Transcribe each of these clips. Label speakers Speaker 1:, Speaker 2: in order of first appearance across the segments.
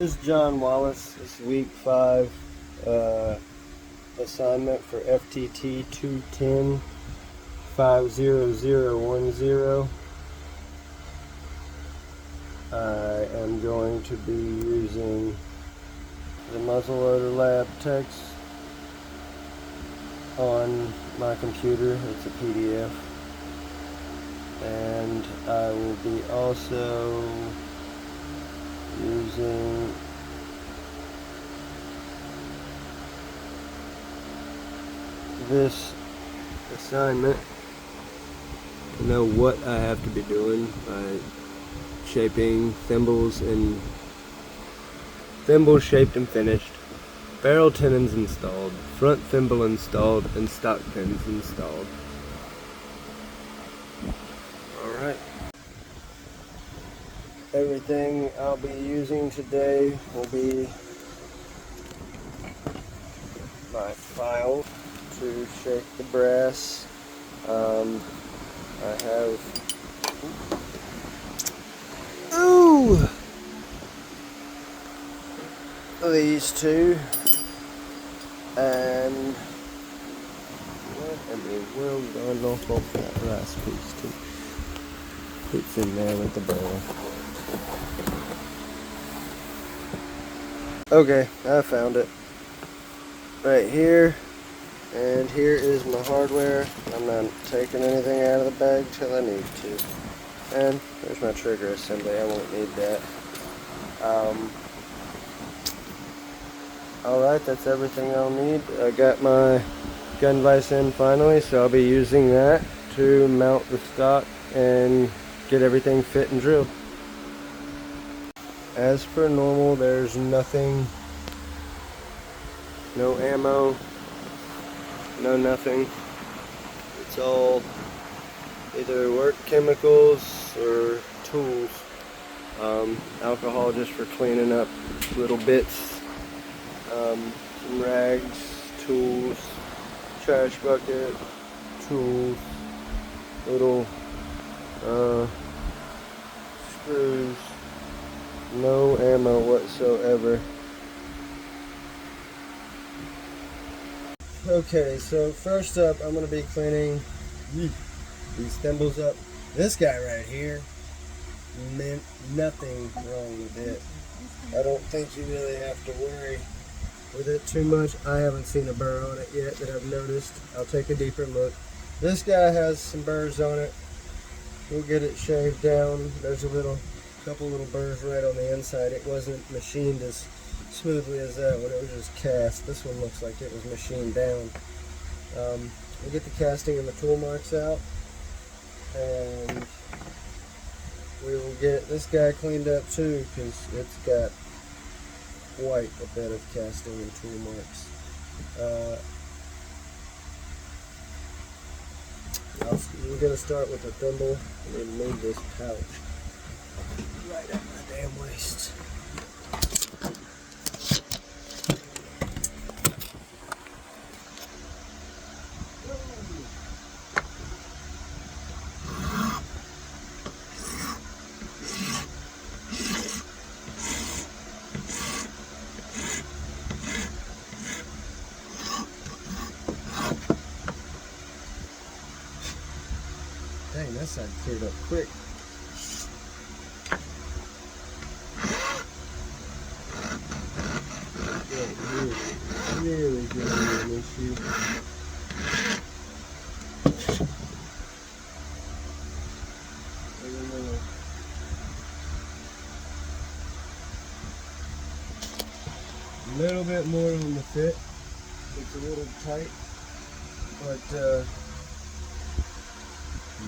Speaker 1: This is John Wallace. This is week 5 assignment for FTT 210 50010. I am going to be using the muzzleloader lab text on my computer. It's a PDF. And I will be also using this assignment to know what I have to be doing by shaping thimbles and thimbles shaped and finished, barrel tenons installed, front thimble installed, and stock pins installed. Alright. Everything I'll be using today will be my file to shape the brass. I have these two, and let me well done off of that last piece too. It's in there with the barrel. Okay, I found it. Right here, and here is my hardware. I'm not taking anything out of the bag till I need to. And there's my trigger assembly. I won't need that. Alright, that's everything I'll need. I got my gun vise in finally, so I'll be using that to mount the stock and get everything fit and drilled. As per normal, there's nothing, no ammo, no nothing. It's all either work chemicals or tools. Alcohol just for cleaning up little bits. Some rags, tools, trash bucket, tools, little screws. No ammo whatsoever. Okay, so first up, I'm going to be cleaning these thimbles up. This guy right here, meant nothing wrong with it. I don't think you really have to worry with it too much. I haven't seen a burr on it yet that I've noticed. I'll take a deeper look. This guy has some burrs on it. We'll get it shaved down. There's a couple little burrs right on the inside. It wasn't machined as smoothly as that one. It was just cast. This one looks like it was machined down. We'll get the casting and the tool marks out, and we will get this guy cleaned up too, because it's got quite a bit of casting and tool marks. We're going to start with the thimble and move this pouch right at my damn waist. Dang, that side cleared up quick. Really good an issue. A little bit more on the fit. It's a little tight, but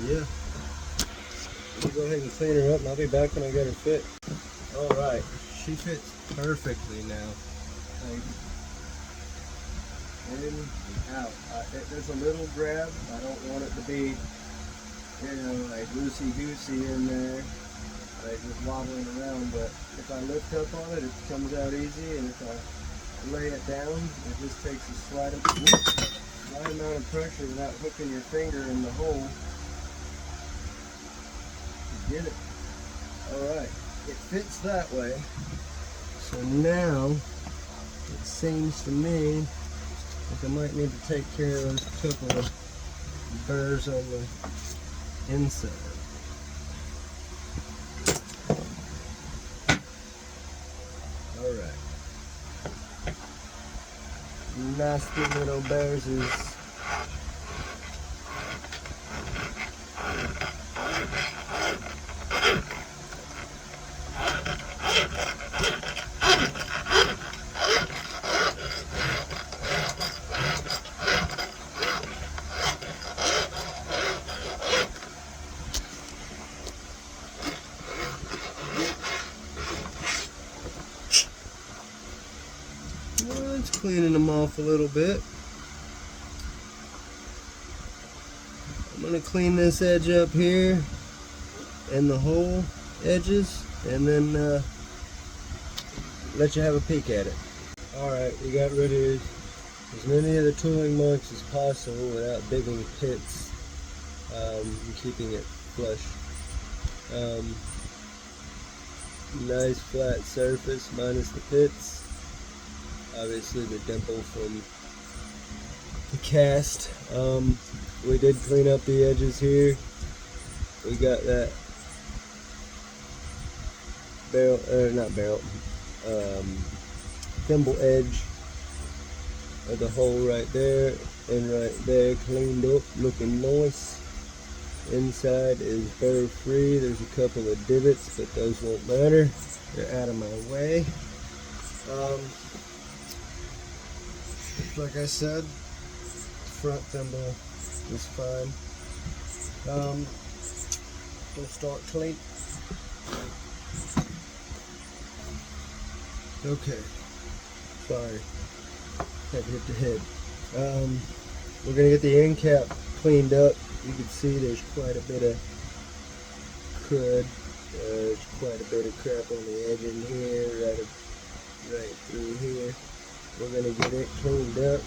Speaker 1: yeah. We'll go ahead and clean her up, and I'll be back when I get her fit. Alright, she fits perfectly now. Like, in and out. There's a little grab. I don't want it to be, like loosey-goosey in there, like just wobbling around, but if I lift up on it, it comes out easy, and if I lay it down, it just takes a slight amount of pressure without hooking your finger in the hole. Get it. Alright, it fits that way. So now, it seems to me like I might need to take care of a couple of burrs on the inside. Alright. Nasty little burrs is it's cleaning them off a little bit. I'm going to clean this edge up here and the whole edges, and then let you have a peek at it. Alright, we got rid of as many of the tooling marks as possible without digging pits and keeping it flush. Nice flat surface minus the pits. Obviously the dimple from the cast. We did clean up the edges here. We got that thimble edge of the hole right there and right there cleaned up, looking nice. Inside is burr free. There's a couple of divots, but those won't matter. They're out of my way. Like I said, front thimble is fine. We'll start clean. Okay. Sorry. Had to hit the head. We're gonna get the end cap cleaned up. You can see there's quite a bit of crud. There's quite a bit of crap on the edge in here, right through here. We're gonna get it cleaned up.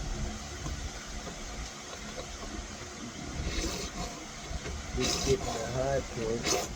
Speaker 1: Just getting the high point.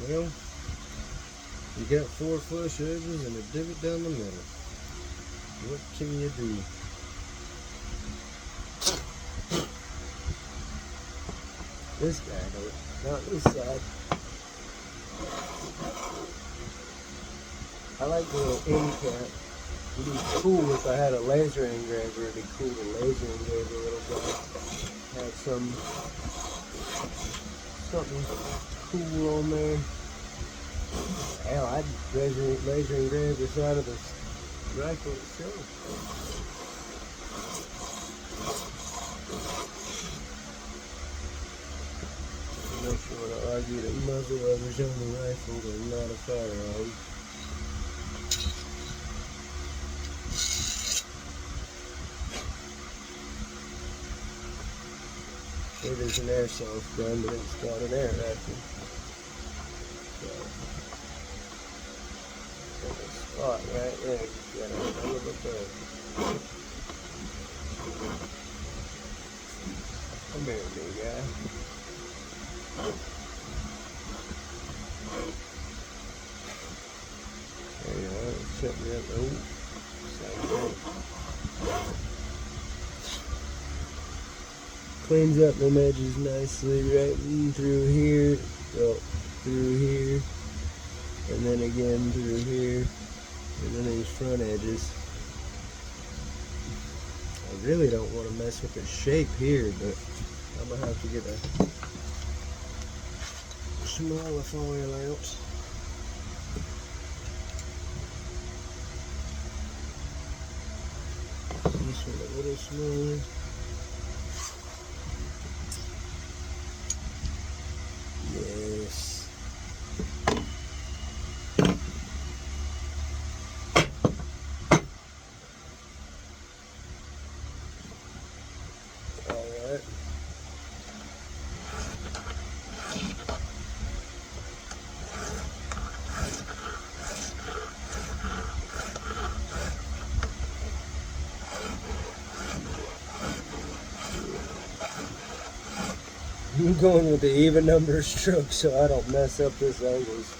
Speaker 1: Well, you got 4 flush edges and a divot down the middle. What can you do? This guy though, not this side. I like the little end cap. It'd be cool if I had a laser engraver. It'd be cool to laser engrave a little bit. Have something cool on there. Hell, I'd laser engrave the side of the rifle itself. Make sure when I argue that muzzle levers on the rifle are not a firearm. It is an airsoft gun, but it's got an air rifle. So, spot right there. You got a hell of a bug. Come here, big guy. There you are. Set me up. Oh, same thing. Cleans up them edges nicely, right through here, through here, and then again through here. And then these front edges. I really don't want to mess with the shape here, but I'm gonna have to get a smaller foil out. This one a little smaller. Yes. Alright. I'm going with the even number of strokes so I don't mess up this angles.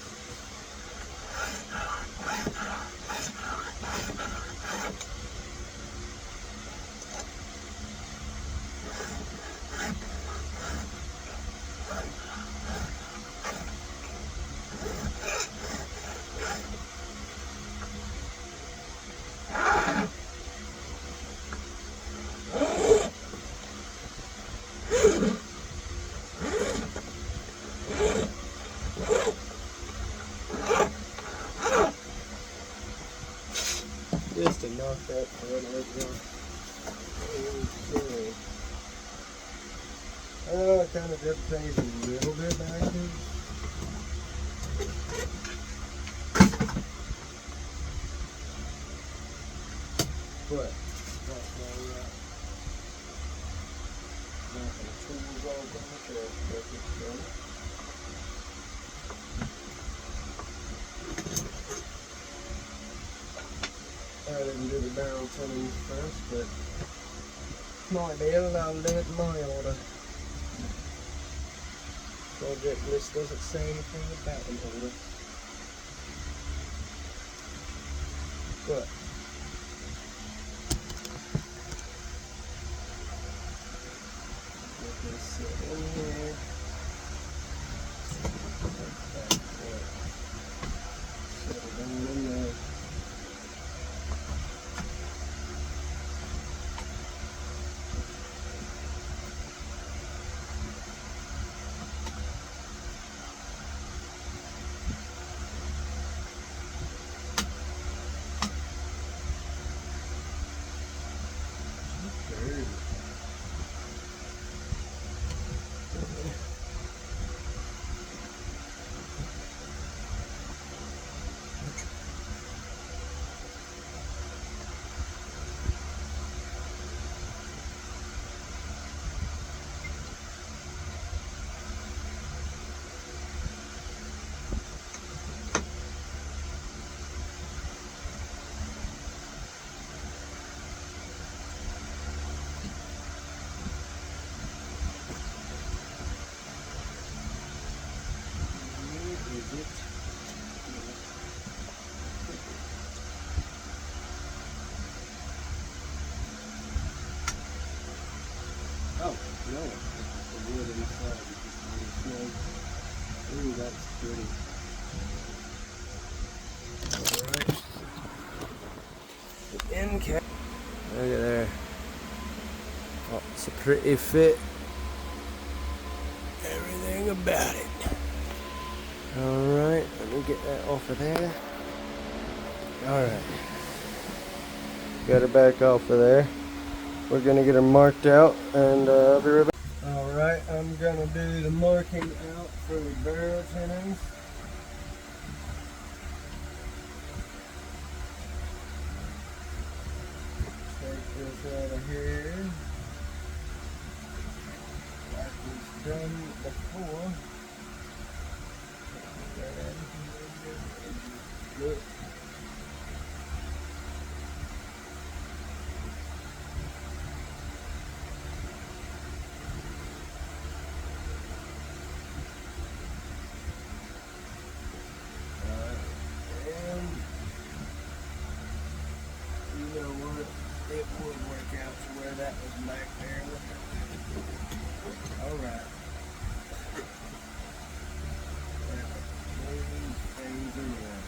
Speaker 1: Just to knock that front edge off. Okay. It kind of just pays a little bit backwards. But that's why we got nothing tools all on the track. I didn't do the barrel tuning first, but might be able to do it in my order. Project list doesn't say anything about an order. But let this sit in here. Settle down in there. Oh, no, the wood inside is just really snug. Ooh, that's pretty. Alright. The end cap. Look at there. Oh, it's a pretty fit. Everything about it. Alright, let me get that off of there. Alright. Got her back off of there. We're gonna get her marked out and I'll be right back. Alright, I'm gonna do the marking out for the barrel tunings. Take this out of here. That was done before. Look. It would work out to where that was back there. Alright. Move things around.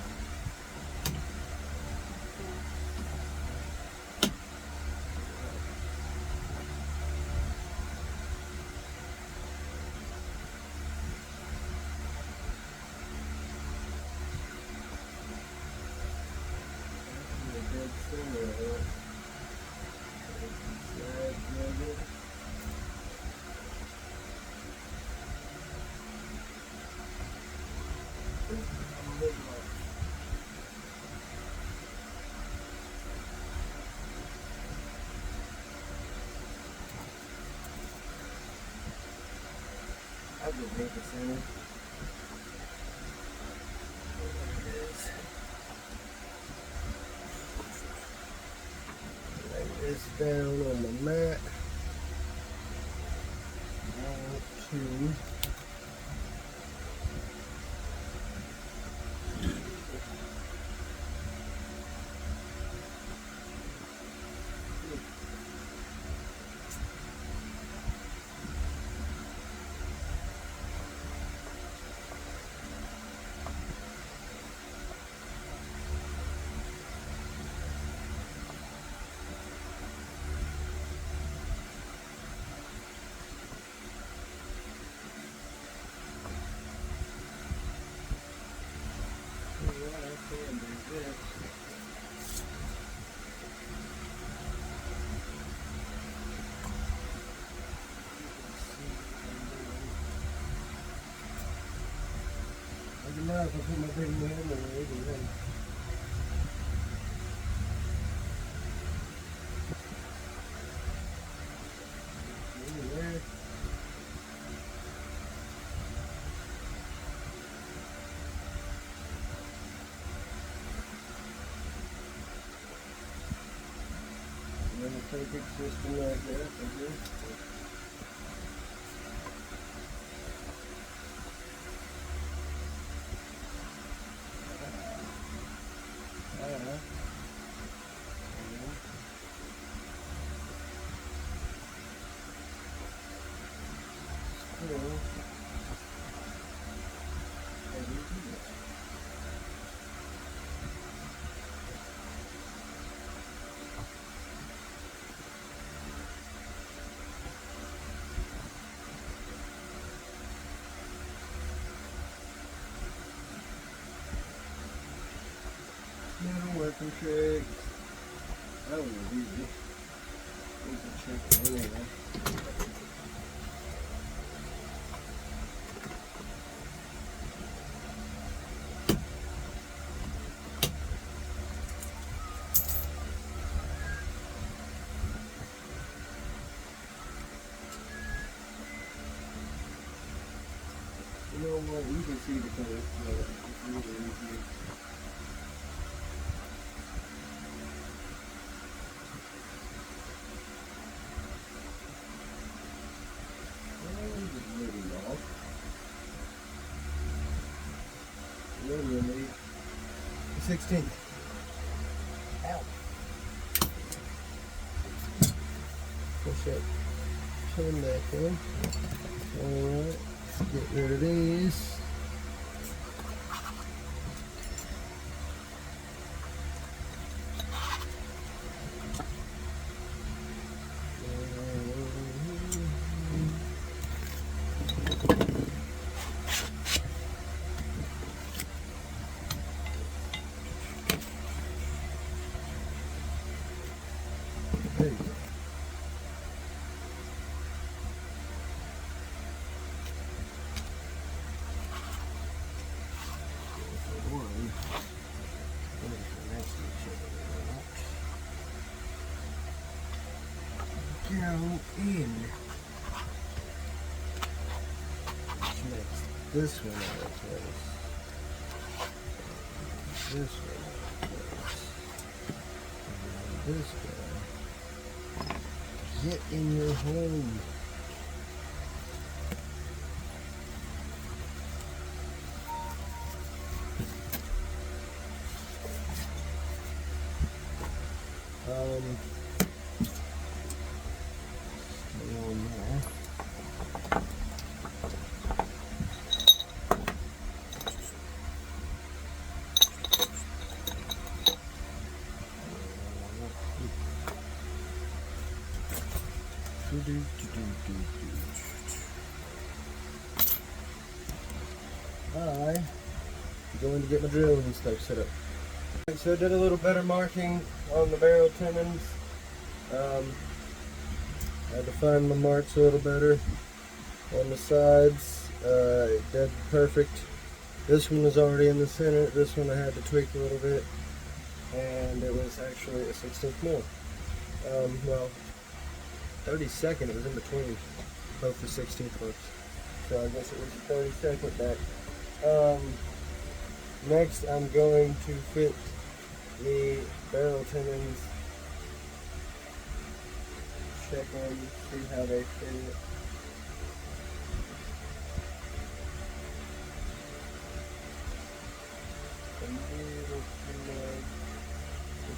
Speaker 1: dead center of it. Slide through it. I'll go make the center. There it is. Lay this down on the mat. Now to I can put my big man in there. Perfect system like that. Okay. Little working trick. That one was easy. Easy trick anyway. You know what? You can see the color. It's really easy. Really, 16. Ow. Push that pin back in. Alright, let's get rid of these. There you go. Go in. Which makes this one out of place. This one out of place. And this guy. Get in your home. Stay on there. I'm going to get my drill and stuff set up. So I did a little better marking on the barrel tenons. I had to find my marks a little better on the sides. It did perfect. This one was already in the center. This one I had to tweak a little bit, and it was actually a 16th more. Well, 32nd. It was in between both the 16th ones, so I guess it was a 32nd back. Next, I'm going to fit the barrel tenons. Check them, see how they fit.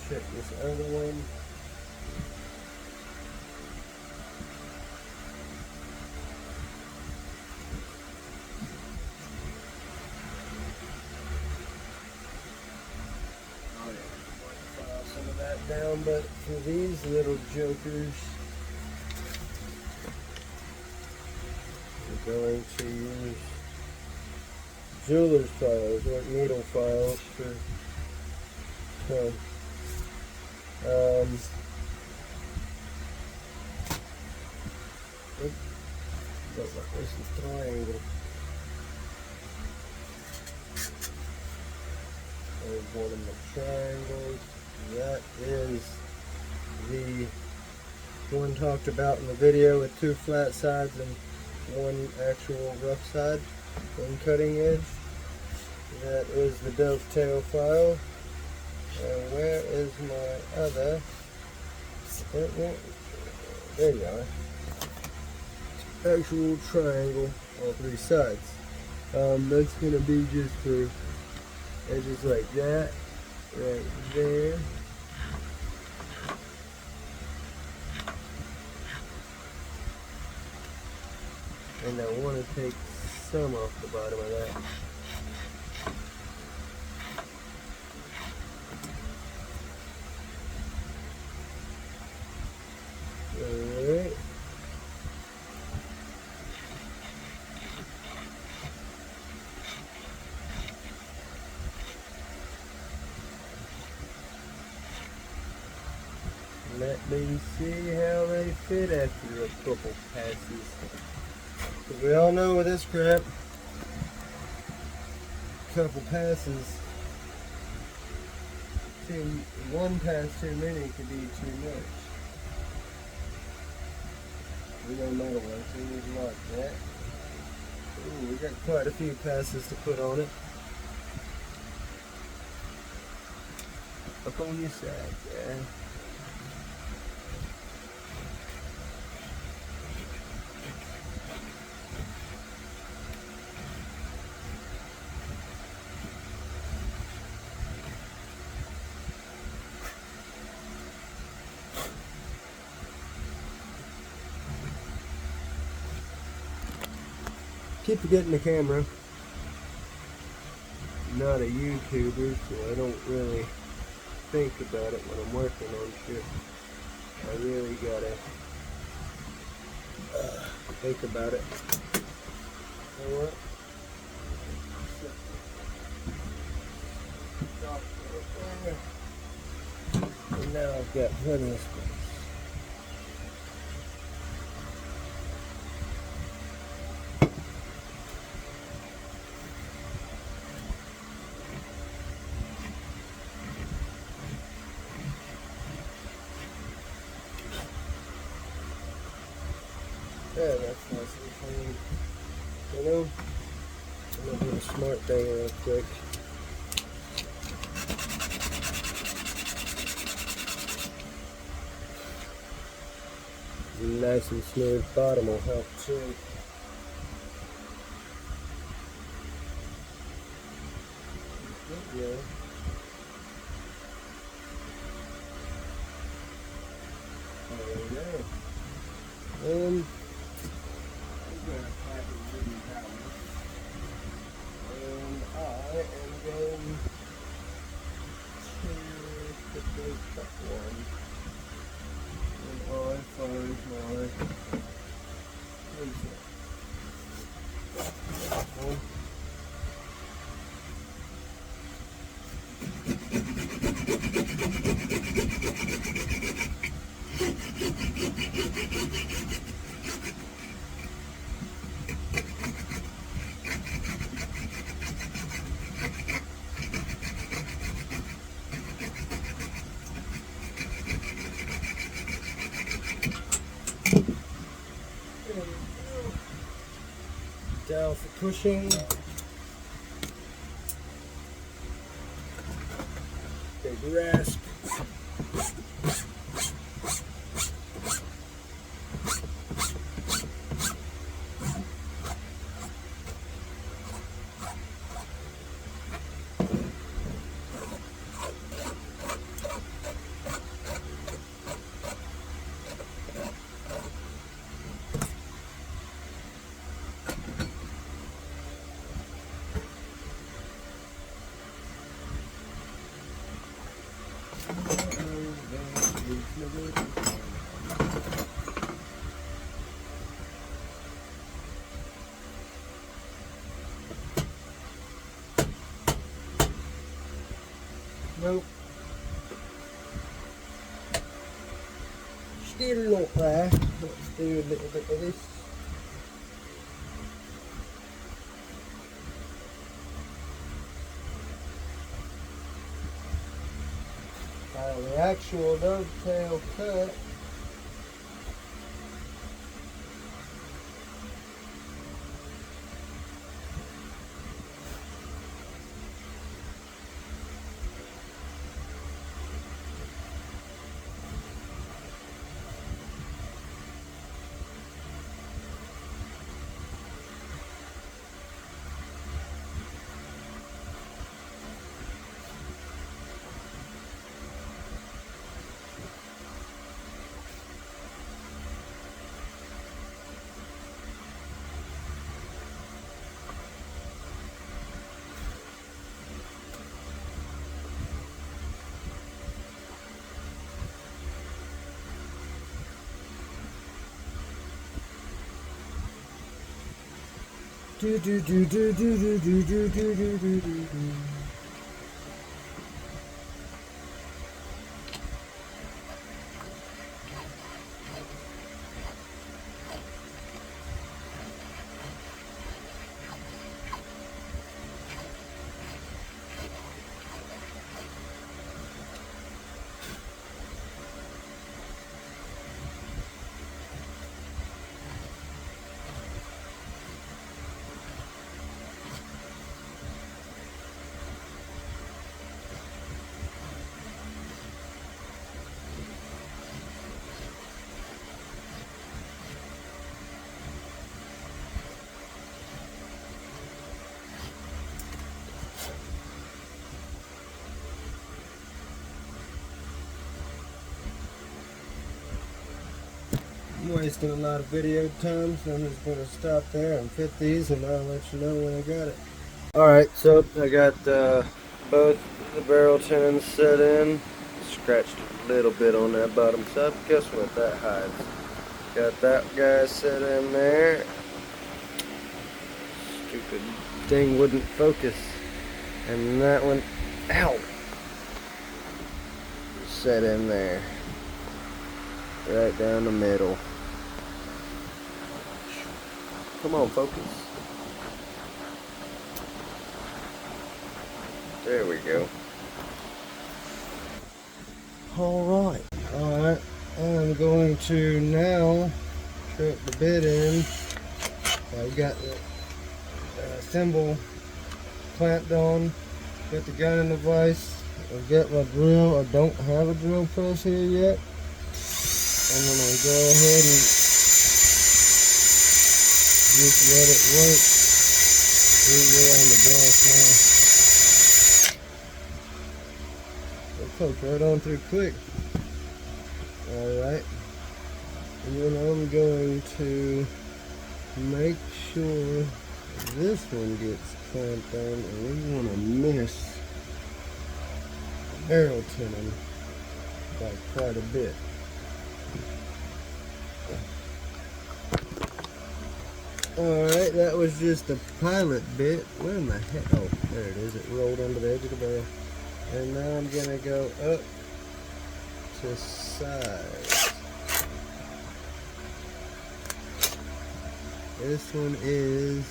Speaker 1: Check this other one. File some of that down, but for these little jokers, we're going to use jeweler's files or needle files for fun. This is triangle. There's one of the triangles. That is the one talked about in the video with 2 flat sides and 1 actual rough side, 1 cutting edge. That is the dovetail file. And where is my other? There you are. Actual triangle, all 3 sides. That's going to be just for edges like that, right there. And I want to take some off the bottom of that. Alright. Let me see how they fit after a couple passes. Because we all know with this crap, a couple passes, one pass too many could be too much. We don't know what, so we need like that. Ooh, we got quite a few passes to put on it. Up on your side, yeah. Keep forgetting the camera. I'm not a YouTuber, so I don't really think about it when I'm working on shit. I really gotta think about it. You know what? And now I've got plenty of space. Yeah, that's nice and clean. You know, I'm gonna do a smart thing real quick. Nice and smooth bottom will help too. Yeah. There we go. I'm gonna pack a wooden towel. And I am going to put the cup one. And I find my Down for pushing. Big rasp. Nope. Still not there. Let's do a little bit of this. Now the actual dovetail cut. Do do do do do do do do do do do do. I'm wasting a lot of video time, so I'm just going to stop there and fit these, and I'll let you know when I got it. Alright, so I got both the barrel tenons set in. Scratched a little bit on that bottom side. Guess what that hides? Got that guy set in there. Stupid thing wouldn't focus. And that one, ow! Set in there. Right down the middle. Come on, focus. There we go. Alright. Alright. I'm going to now put the bit in. I've got the thimble clamped on. Got the gun in the vise. I've got my drill. I don't have a drill press here yet. I'm going to go ahead and just let it work. We're on the dash now. It poked right on through quick. Alright. And then I'm going to make sure this one gets clamped on, and we want to miss the barrel tenon by quite a bit. Alright, that was just the pilot bit. Where in the heck? Oh, there it is. It rolled under the edge of the barrel. And now I'm going to go up to size. This one is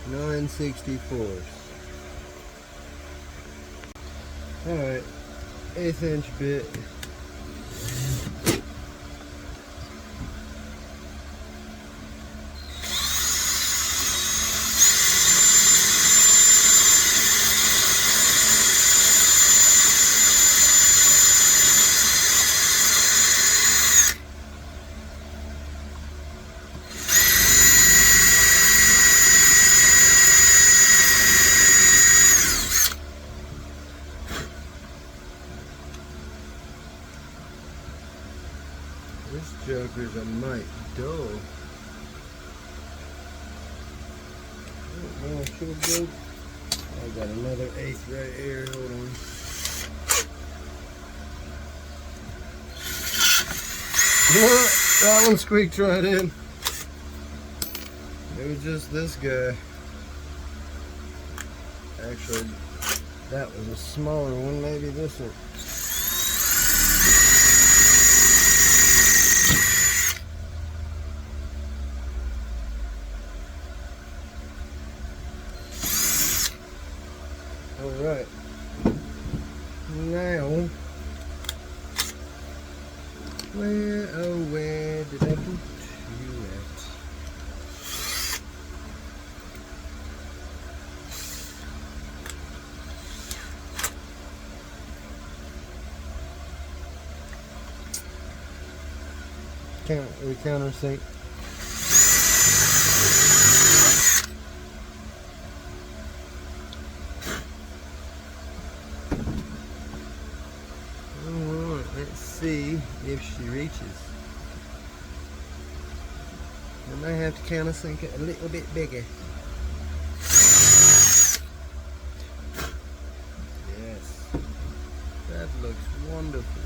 Speaker 1: 9/64. Alright, 1/8 inch bit. jokers are might dull. Oh, should have good. I got another 1/8 right here. Hold on. That one squeaked right in. It was just this guy. Actually, that was a smaller one. Maybe this one. Alright. Now, where did I put you at? We countersink. Alright, let's see if she reaches. I might have to countersink it a little bit bigger. Yes, that looks wonderful.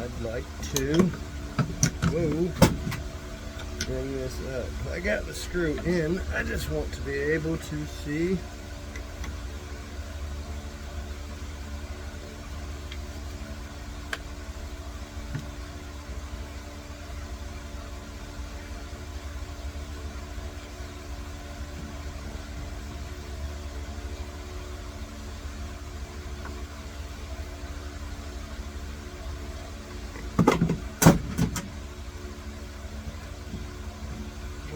Speaker 1: I'd like to bring this up. I got the screw in. I just want to be able to see.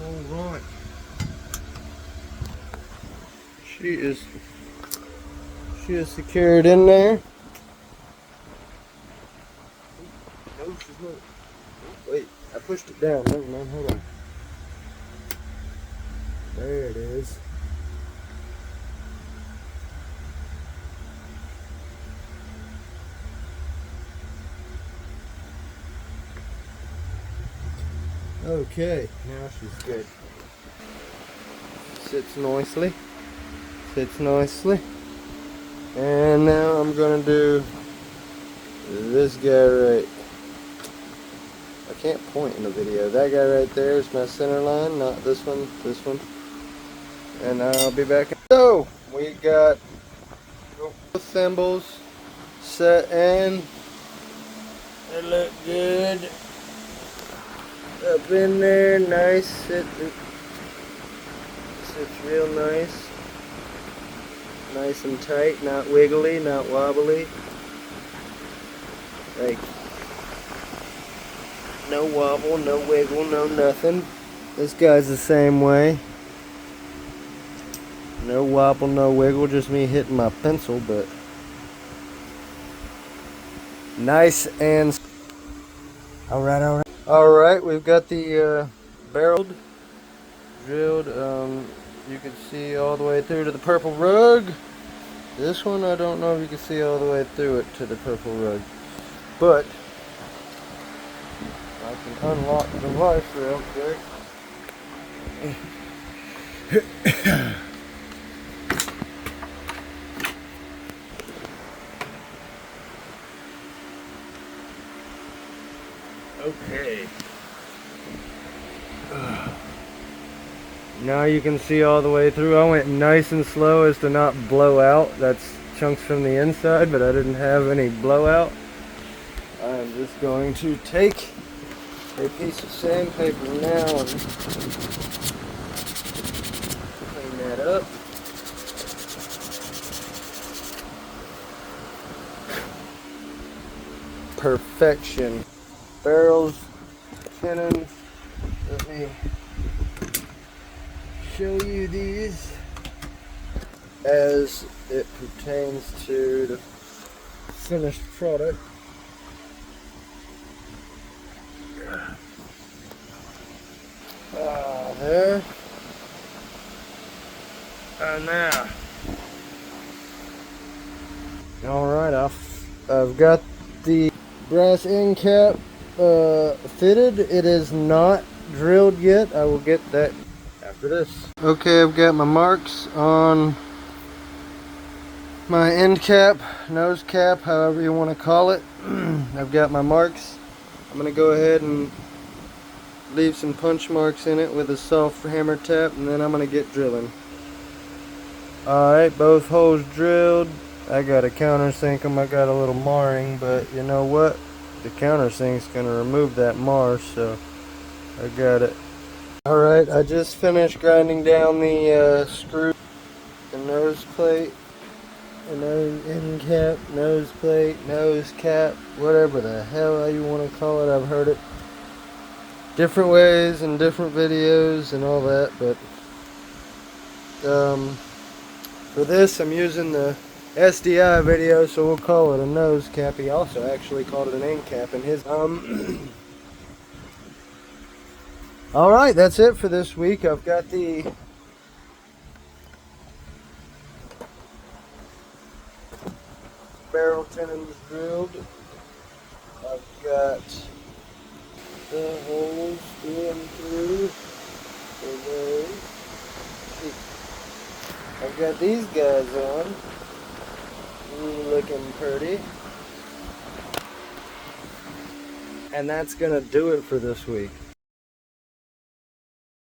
Speaker 1: Alright. She is secured in there. No, she's not. Wait, I pushed it down. Never mind, hold on. There it is. Okay, now she's good. Sits nicely. Sits nicely. And now I'm gonna do this guy right. I can't point in the video. That guy right there is my center line, not this one, this one. And I'll be back. So, we got both thimbles set in. They look good. Up in there, nice. Sits real nice. Nice and tight, not wiggly, not wobbly. Like, no wobble, no wiggle, no nothing. This guy's the same way. No wobble, no wiggle, just me hitting my pencil, but nice and alright, alright. Alright, we've got the barrel drilled. You can see all the way through to the purple rug. This one, I don't know if you can see all the way through it to the purple rug. But I can unlock the device real quick. Okay. Now you can see all the way through. I went nice and slow as to not blow out. That's chunks from the inside, but I didn't have any blowout. I'm just going to take a piece of sandpaper now and clean that up. Perfection. Barrels, tenons. Let me show you these as it pertains to the finished product. There. And now. Alright, I've got the brass end cap fitted. It is not drilled yet. I will get that after this. Okay, I've got my marks on my end cap, nose cap, however you want to call it. I've got my marks. I'm going to go ahead and leave some punch marks in it with a soft hammer tap, and then I'm going to get drilling. Alright, both holes drilled. I got to countersink them. I got a little marring, but you know what? The countersink's going to remove that mar, so I got it. Alright, I just finished grinding down the screw, the nose plate, the nose end cap, nose plate, nose cap, whatever the hell you want to call it. I've heard it different ways in different videos and all that, but for this I'm using the SDI video, so we'll call it a nose cap. He also actually called it an end cap in his Alright, that's it for this week. I've got the barrel tenons drilled. I've got the holes in through for those. I've got these guys on. Looking pretty. And that's gonna do it for this week.